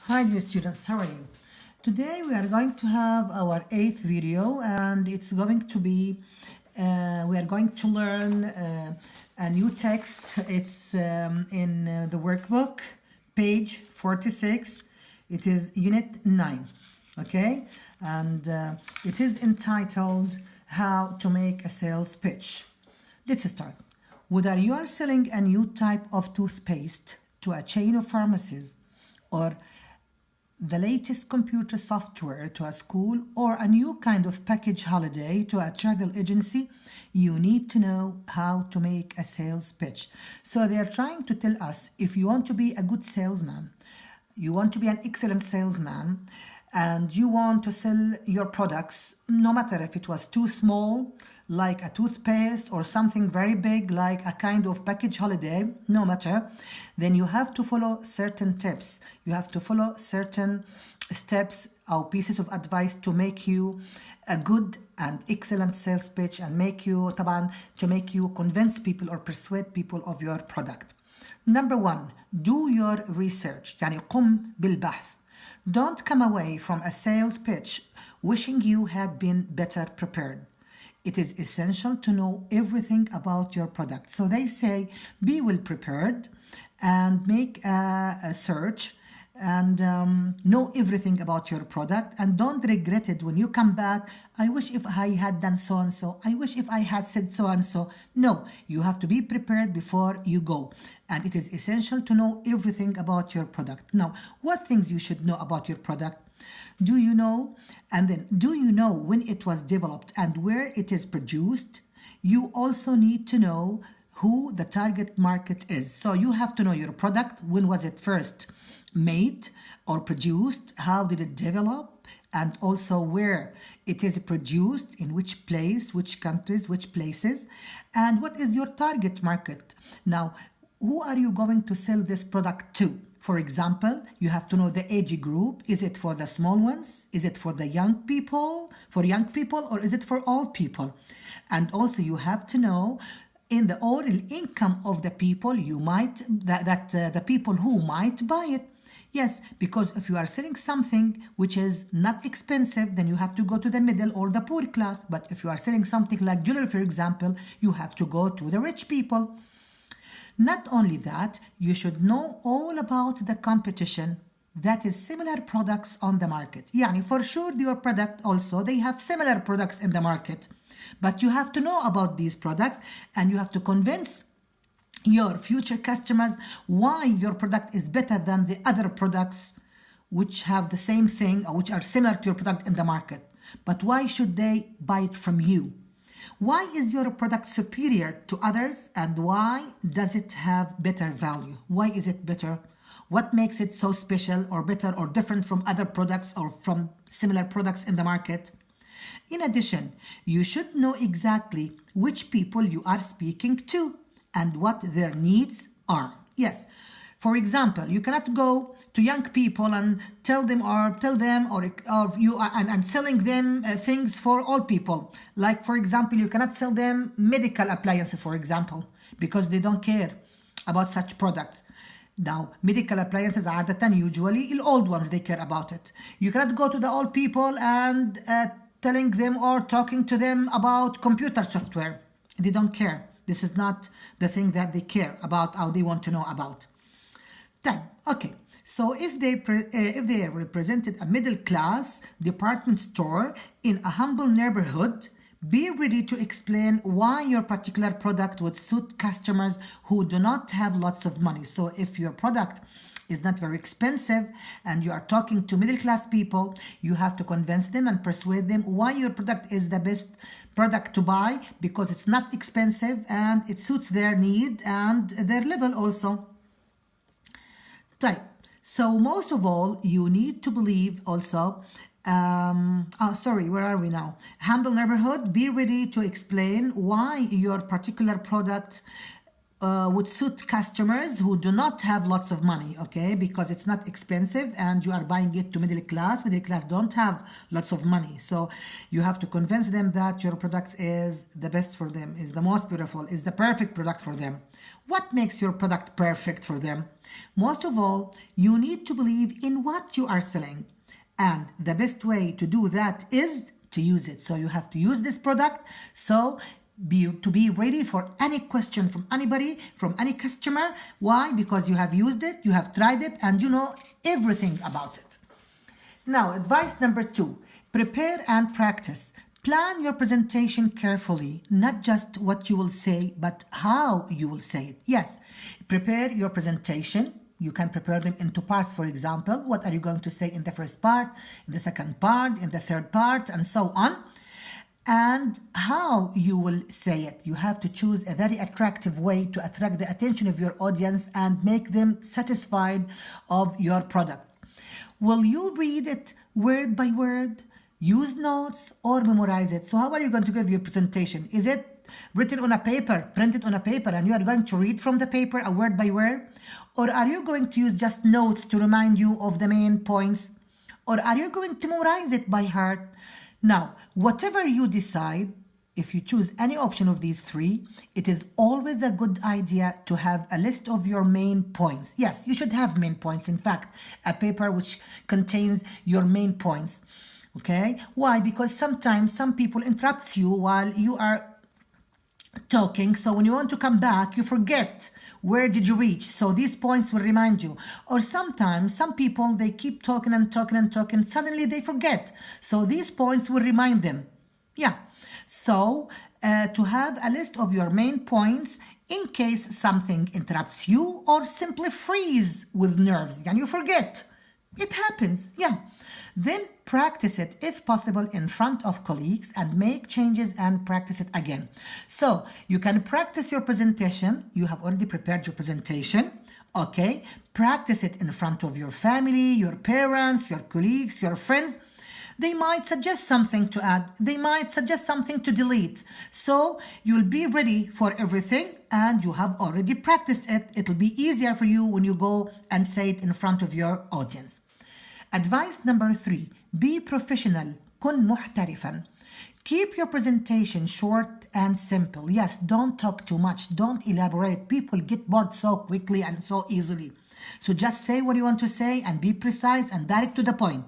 Hi dear students, how are you? Today we are going to have our eighth video and it's going to be, we are going to learn a new text. It's in the workbook, page 46. It is unit 9, okay? And it is entitled How to Make a Sales Pitch. Let's start. Whether you are selling a new type of toothpaste to a chain of pharmacies or the latest computer software to a school or a new kind of package holiday to a travel agency, you need to know how to make a sales pitch. So they are trying to tell us if you want to be a good salesman, you want to be an excellent salesman, and you want to sell your products, no matter if it was too small, like a toothpaste, or something very big, like a kind of package holiday, no matter, then you have to follow certain tips. You have to follow certain steps or pieces of advice to make you a good and excellent sales pitch and make you, طبعا, to make you convince people or persuade people of your product. Number one, do your research. يعني قم بالبحث. Don't come away from a sales pitch wishing you had been better prepared. It is essential to know everything about your product. So they say be well prepared and make a search and know everything about your product, and don't regret it when you come back. I wish if I had done so and so. I wish if I had said so and so. No, you have to be prepared before you go, and it is essential to know everything about your product. Now, what things you should know about your product? Do you know? And then, do you know when it was developed and where it is produced? You also need to know who the target market is. So you have to know your product. When was it first made or produced? How did it develop? And also where it is produced, in which place, which countries, which places, and what is your target market. Now, who are you going to sell this product to? For example, you have to know the age group. Is it for the small ones? Is it for the young people, or is it for all people? And also you have to know in the oral income of the people the people who might buy it. Yes, because if you are selling something which is not expensive, then you have to go to the middle or the poor class. But if you are selling something like jewelry, for example, you have to go to the rich people. Not only that, you should know all about the competition, that is similar products on the market. يعني for sure your product also, they have similar products in the market. But you have to know about these products and you have to convince your future customers why your product is better than the other products which have the same thing or which are similar to your product in the market. But why should they buy it from you? Why is your product superior to others and why does it have better value? Why is it better? What makes it so special or better or different from other products or from similar products in the market? In addition, you should know exactly which people you are speaking to and what their needs are. Yes. For example, you cannot go to young people and tell them or you are and selling them things for all people. Like for example, you cannot sell them medical appliances, for example, because they don't care about such products. Now, medical appliances عادة usually the old ones they care about it. You cannot go to the old people and telling them or talking to them about computer software. They don't care. This is not the thing that they care about or they want to know about. Then, okay. So if they represented a middle class department store in a humble neighborhood, be ready to explain why your particular product would suit customers who do not have lots of money. So if your product is not very expensive and you are talking to middle class people, you have to convince them and persuade them why your product is the best product to buy because it's not expensive and it suits their need and their level also. Type. So most of all, you need to believe also. Where are we now? Humble neighborhood. Be ready to explain why your particular product would suit customers who do not have lots of money, okay, because it's not expensive and you are buying it to middle class. Middle class don't have lots of money, so you have to convince them that your product is the best for them, is the most beautiful, is the perfect product for them. What makes your product perfect for them? Most of all, you need to believe in what you are selling, and the best way to do that is to use it. So you have to use this product, so to be ready for any question from anybody, from any customer. Why? Because you have used it, you have tried it, and you know everything about it. Now, advice number 2, prepare and practice. Plan your presentation carefully, not just what you will say, but how you will say it. Yes, prepare your presentation. You can prepare them into parts, for example. What are you going to say in the first part, in the second part, in the third part, and so on. And how you will say it. You have to choose a very attractive way to attract the attention of your audience and make them satisfied of your product. Will you read it word by word, use notes, or memorize it? So how are you going to give your presentation? Is it written on a paper, printed on a paper, and you are going to read from the paper a word by word? Or are you going to use just notes to remind you of the main points? Or are you going to memorize it by heart? Now, whatever you decide, if you choose any option of these 3, it is always a good idea to have a list of your main points. Yes, you should have main points. In fact, a paper which contains your main points. Okay? Why? Because sometimes some people interrupt you while you are talking, so when you want to come back, you forget where did you reach. So these points will remind you. Or sometimes some people, they keep talking and talking and talking, suddenly they forget, so these points will remind them. Yeah, so to have a list of your main points in case something interrupts you or simply freeze with nerves and you forget. It happens, yeah. Then practice it if possible in front of colleagues and make changes and practice it again. So you can practice your presentation. You have already prepared your presentation. Okay, practice it in front of your family, your parents, your colleagues, your friends. They might suggest something to add. They might suggest something to delete. So you'll be ready for everything and you have already practiced it. It'll be easier for you when you go and say it in front of your audience. Advice number 3, be professional. كن محترفا. Keep your presentation short and simple. Yes, don't talk too much. Don't elaborate. People get bored so quickly and so easily. So just say what you want to say and be precise and direct to the point.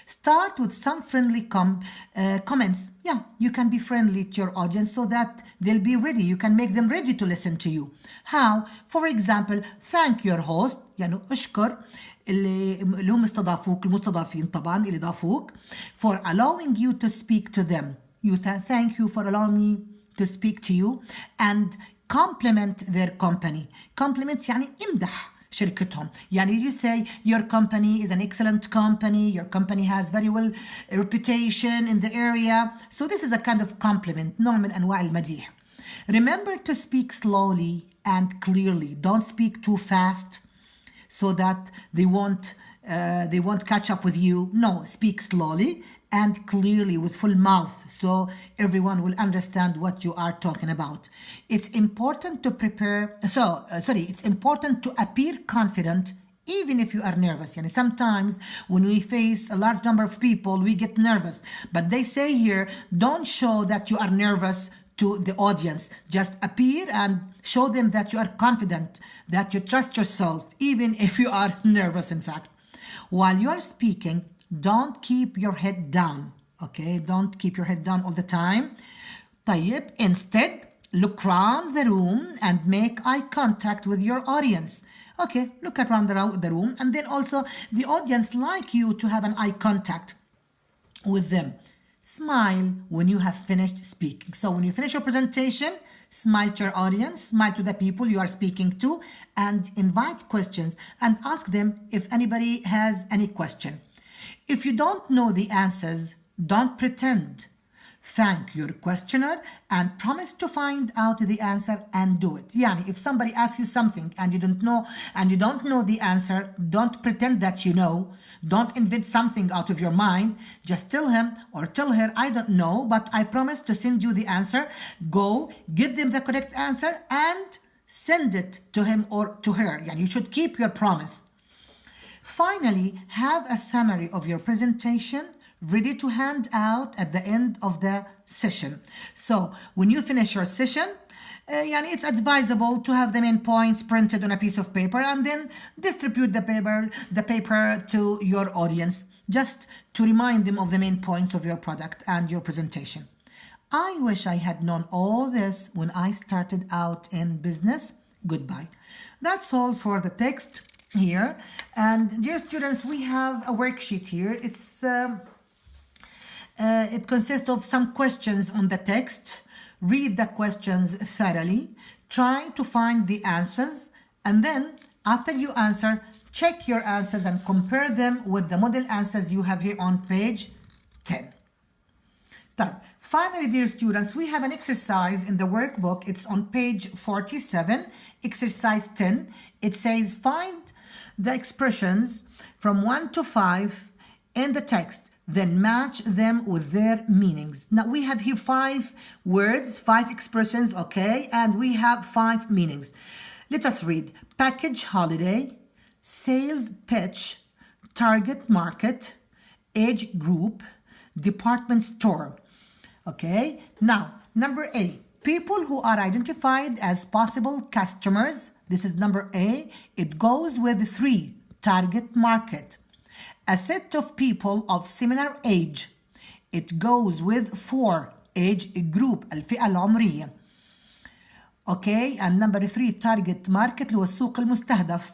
Start with some friendly comments. Yeah, you can be friendly to your audience so that they'll be ready. You can make them ready to listen to you. How? For example, thank your host. يعني اشكر اللي هم استضافوك، المستضافين طبعا اللي ضافوك, for allowing you to speak to them. You thank you for allowing me to speak to you, and compliment their company. Compliment يعني امدح شركتهم. يعني you say your company is an excellent company, your company has very well reputation in the area. So this is a kind of compliment, نوع من أنواع المديح. Remember to speak slowly and clearly. Don't speak too fast so that they won't catch up with you. No, speak slowly and clearly with full mouth so everyone will understand what you are talking about. It's important to it's important to appear confident even if you are nervous. And sometimes when we face a large number of people, we get nervous. But they say here, don't show that you are nervous to the audience. Just appear and show them that you are confident, that you trust yourself, even if you are nervous, in fact. While you are speaking, don't keep your head down. Okay, don't keep your head down all the time. طيب, instead, look around the room and make eye contact with your audience. Okay, look around the room, and then also the audience like you to have an eye contact with them. Smile when you have finished speaking. So when you finish your presentation, smile to your audience, smile to the people you are speaking to, and invite questions and ask them if anybody has any question. If you don't know the answers, don't pretend. Thank your questioner and promise to find out the answer and do it. Yani, if somebody asks you something and you don't know the answer, don't pretend that you know. Don't invent something out of your mind. Just tell him or tell her, I don't know, but I promise to send you the answer. Go, give them the correct answer and send it to him or to her. Yani you should keep your promise. Finally, have a summary of your presentation ready to hand out at the end of the session. So when you finish your session, it's advisable to have the main points printed on a piece of paper and then distribute the paper to your audience, just to remind them of the main points of your product and your presentation. I wish I had known all this when I started out in business. Goodbye. That's all for the text here. And dear students, we have a worksheet here. It consists of some questions on the text. Read the questions thoroughly, try to find the answers, and then after you answer, check your answers and compare them with the model answers you have here on page 10. Then, finally, dear students, we have an exercise in the workbook. It's on page 47, exercise 10. It says find the expressions from 1 to 5 in the text, then match them with their meanings. Now we have here 5 words, 5 expressions, okay, and we have 5 meanings. Let us read: package holiday, sales pitch, target market, age group, department store. Okay, now number A, people who are identified as possible customers. This is number A. It goes with 3, target market. A set of people of similar age. It goes with 4, age group, الفئة العمرية. Okay, and number 3, target market اللي هو السوق المستهدف.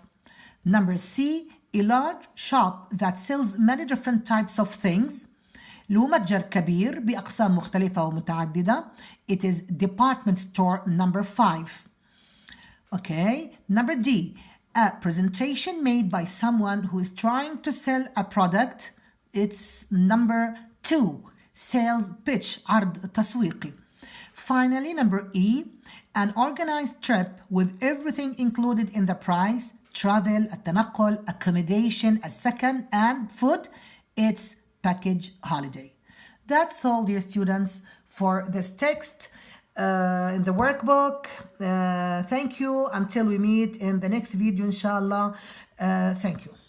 Number C, a large shop that sells many different types of things. اللي هو متجر كبير بأقسام مختلفة ومتعددة. It is department store number 5. Okay, number D, a presentation made by someone who is trying to sell a product. It's number 2, sales pitch, عرض تسويقي. Finally, number E, an organized trip with everything included in the price, travel, التنقل, accommodation, السكن, and food. It's package holiday. That's all, dear students, for this text in the workbook. Thank you until we meet in the next video, inshallah. Thank you.